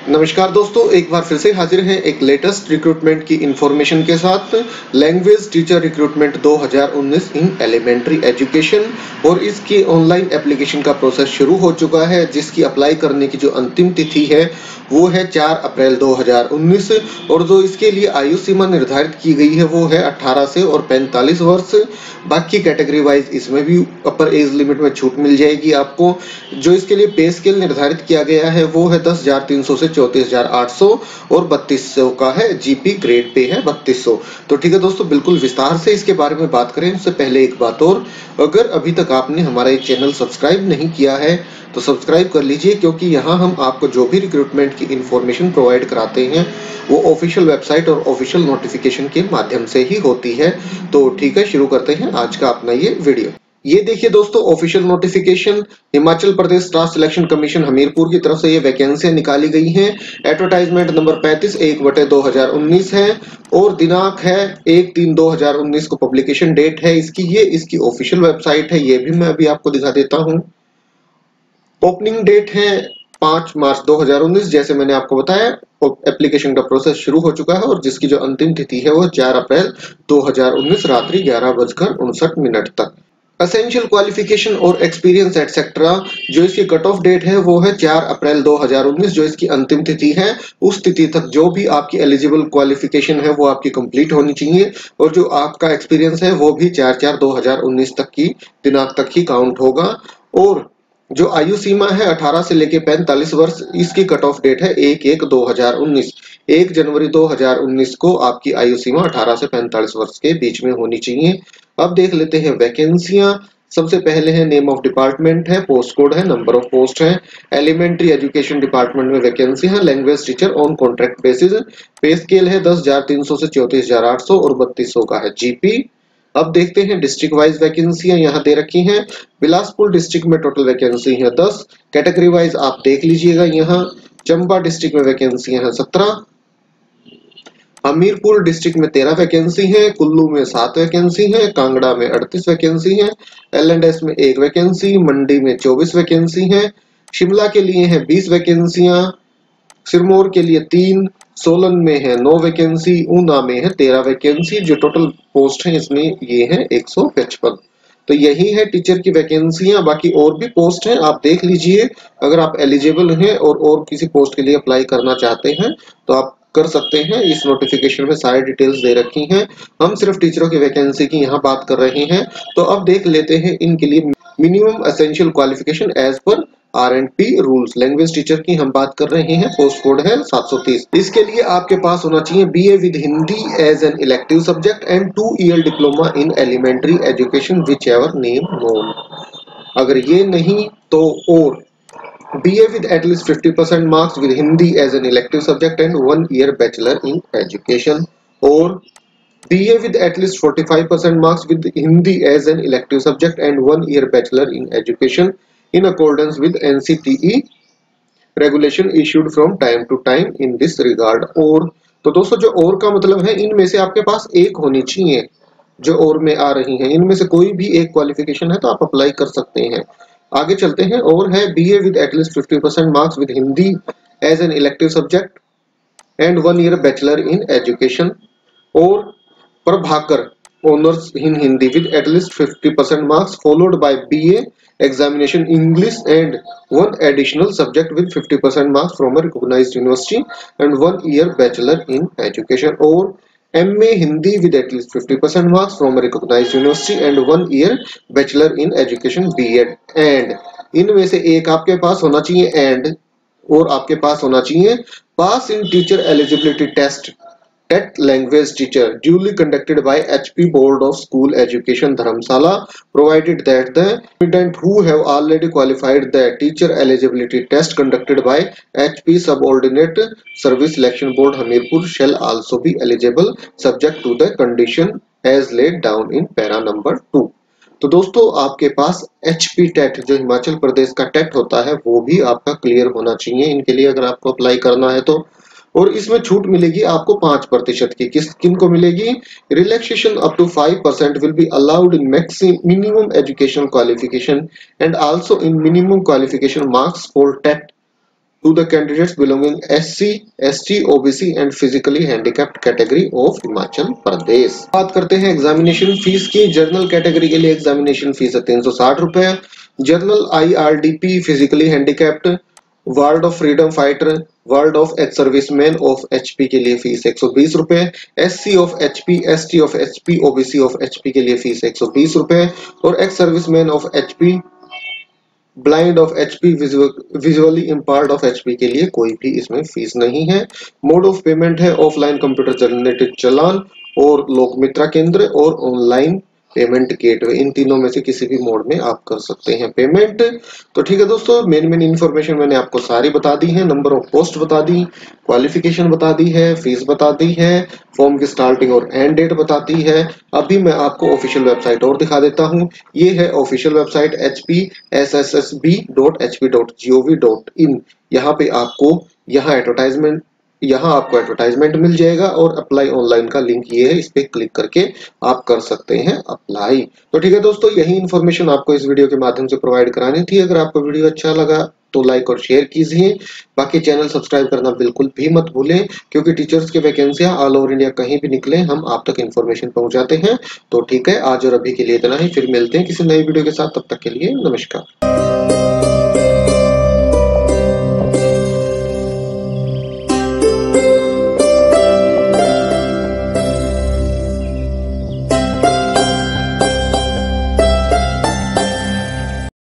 नमस्कार दोस्तों, एक बार फिर से हाजिर हैं एक लेटेस्ट रिक्रूटमेंट की इंफॉर्मेशन के साथ। Language teacher recruitment 2019 in elementary education और इसकी ऑनलाइन एप्लीकेशन का प्रोसेस शुरू हो चुका है, जिसकी अप्लाई करने की जो अंतिम तिथि है वो है 4 अप्रैल 2019 और जो इसके लिए आयु सीमा निर्धारित की गई है वो है 18 से और 45 वर्ष। बाकी कैटेगरी वाइज इसमें भी अपर एज लिमिट में छूट मिल जाएगी आपको। जो इसके लिए पे स्केल निर्धारित किया गया है वो है 10,300 से 34,800 और 3200 का है। जीपी ग्रेड पे है 3200। तो ठीक है दोस्तों, बिल्कुल विस्तार से इसके बारे में बात करें उससे पहले एक बात और, अगर अभी तक आपने हमारा ये चैनल सब्सक्राइब नहीं किया है तो सब्सक्राइब कर लीजिए, क्योंकि यहाँ हम आपको जो भी रिक्रूटमेंट की इंफॉर्मेशन प्रोवाइड कराते हैं वो ऑफिशियल वेबसाइट और ऑफिशियल नोटिफिकेशन के माध्यम से ही होती है। तो ठीक है, शुरू करते हैं आज का अपना ये वीडियो। ये देखिए दोस्तों, official notification Himachal Pradesh staff selection commission Hamirpur की तरफ से ये वैकेंसियां निकाली गई हैं। एडवर्टाइजमेंट नंबर 35/1/2019 है और दिनांक है 1/3/2019 को पब्लिकेशन डेट है इसकी। ये इसकी ऑफिशियल वेबसाइट है, ये भी मैं अभी आपको दिखा देता हूँ। ओपनिंग डेट है 5 मार्च 2019, जैसे मैंने आपको बताया। एप्लीकेशन का प्रोसेस शुरू हो चुका है और जिसकी जो अंतिम तिथि है वो 4 अप्रैल 2019 रात्रि 11:59 तक। असेंशियल क्वालिफिकेशन और एक्सपीरियंस एटसेट्रा, जो इसकी कट ऑफ डेट है वो है 4 अप्रैल 2019, जो इसकी अंतिम तिथि है। उस तिथि तक जो भी आपकी एलिजिबल क्वालिफिकेशन है वो आपकी कंप्लीट होनी चाहिए और जो आपका एक्सपीरियंस है वो भी 4/4/2019 तक की दिनांक तक ही काउंट होगा। और जो आयु सीमा है 18 से लेके 45 वर्ष, इसकी कट ऑफ डेट है 1/1/2019। 1 जनवरी 2019 को आपकी आयु सीमा 18 से 45 वर्ष के बीच में होनी चाहिए। अब देख लेते हैं वैकेंसियां। सबसे पहले है नेम ऑफ डिपार्टमेंट है, पोस्ट कोड है, नंबर ऑफ पोस्ट है। एलिमेंट्री एजुकेशन डिपार्टमेंट में वैकेंसी है language teacher on contract basis. पे स्केल है 10,300 से 34,800 और 3200 का है जीपी। अब देखते हैं डिस्ट्रिक्ट वाइज वैकेंसियां यहाँ दे रखी हैं। बिलासपुर डिस्ट्रिक्ट में टोटल वैकेंसी है 10। कैटेगरी वाइज आप देख लीजिएगा यहाँ। चंबा डिस्ट्रिक्ट में वैकेंसी है 17। हमीरपुर डिस्ट्रिक्ट में 13 वैकेंसी है। कुल्लू में 7 वैकेंसी है। कांगड़ा में 38 वैकेंसी है। एल&एस में 1 वैकेंसी। मंडी में 24 वैकेंसी है। शिमला के लिए है 20 वैकेंसियां। सिरमौर के लिए 3। सोलन में है 9 वैकेंसी। ऊना में है 13 वैकेंसी। जो टोटल पोस्ट है इसमें ये है 155। तो यही है टीचर की वैकेंसियां। बाकी और भी पोस्ट हैं, आप देख लीजिए। अगर आप एलिजिबल हैं और किसी पोस्ट के लिए अप्लाई करना चाहते हैं तो आप कर सकते हैं। इस नोटिफिकेशन में सारी डिटेल्स दे रखी हैं। हम सिर्फ टीचरों की वैकेंसी की यहाँ बात कर रहे हैं। तो अब देख लेते हैं इनके लिए minimum essential qualification as per R&P rules. Language teacher की हम बात कर रहे हैं, पोस्ट कोड है 730। इसके लिए आपके पास होना चाहिए BA with Hindi as an elective subject and 2 year diploma in elementary education whichever name known. अगर ये नहीं तो और BA with at least 50% marks with Hindi as an elective subject and 1 year bachelor in education, or BA with at least 45% marks with Hindi as an elective subject and 1 year bachelor in education in accordance with NCTE regulation issued from time to time in this regard। और तो दोस्तों, जो और का मतलब है इनमें से आपके पास एक होनी चाहिए। जो और में आ रही हैं इनमें से कोई भी एक क्वालिफिकेशन है तो आप अप्लाई कर सकते हैं। आगे चलते हैं। और है BA with at least 50% marks with Hindi as an elective subject and 1 year bachelor in education, और Prabhakar honours in Hindi with at least 50% marks followed by BA examination English and 1 additional subject with 50% marks from a recognized university and 1 year bachelor in education, और MA Hindi with at least 50% marks from a recognized university and 1 year bachelor in education B.Ed। and इनमें से एक आपके पास होना चाहिए and, और आपके पास होना चाहिए pass in teacher eligibility test at language teacher duly conducted by HP Board of School Education Dharamsala, provided that the student who have already qualified the teacher eligibility test conducted by HP Subordinate Service Selection Board Hamirpur shall also be eligible subject to the condition as laid down in para number 2। तो दोस्तों, आपके पास HP TET जो हिमाचल प्रदेश का TET होता है वो भी आपका क्लियर होना चाहिए इनके लिए, अगर आपको अप्लाई करना है तो। और इसमें छूट मिलेगी आपको 5% की। किन को मिलेगी? Relaxation up to 5% will be allowed in minimum educational qualification and also in minimum qualification marks for TET to the candidates belonging SC, ST, OBC and physically handicapped category of Himachal Pradesh. बात करते हैं एग्जामिनेशन फीस की। General category के लिए examination fees है 360 रुपए। General IRDP physically handicapped, world of freedom fighter, world of ex serviceman of HP के लिए फीस 120 रुपए। SC of HP, ST of HP, OBC of HP के लिए फीस 120 रुपए और ex serviceman of HP, blind of HP, visually impaired of HP के लिए कोई भी इसमें फीस नहीं है। मोड ऑफ पेमेंट है ऑफलाइन कंप्यूटर जनरेटेड चालान और लोक मित्रा केंद्र और ऑनलाइन पेमेंट गेटवे। इन तीनों में से किसी भी मोड में आप कर सकते हैं पेमेंट। तो ठीक है दोस्तों, मेन इन्फॉर्मेशन मैंने आपको सारी बता दी है। नंबर ऑफ पोस्ट बता दी, क्वालिफिकेशन बता दी है, फीस बता दी है, फॉर्म की स्टार्टिंग और एंड डेट बताती है। अभी मैं आपको ऑफिशियल वेबसाइट और दिखा देता हूँ। ये है ऑफिशियल वेबसाइट hpssb.hp.gov.in। यहाँ पे आपको यहाँ आपको एडवर्टाइजमेंट मिल जाएगा और अप्लाई ऑनलाइन का लिंक ये है, इस पे क्लिक करके आप कर सकते हैं अप्लाई। तो ठीक है दोस्तों, यही इन्फॉर्मेशन आपको इस वीडियो के माध्यम से प्रोवाइड करानी थी। अगर आपको वीडियो अच्छा लगा तो लाइक और शेयर कीजिए। बाकी चैनल सब्सक्राइब करना बिल्कुल भी मत भूलें, क्योंकि टीचर्स की वैकेंसियां ऑल ओवर इंडिया कहीं भी निकले हम आप तक इन्फॉर्मेशन पहुंचाते हैं। तो ठीक है, आज और अभी के लिए इतना ही। फिर मिलते हैं किसी नई वीडियो के साथ, तब तक के लिए नमस्कार।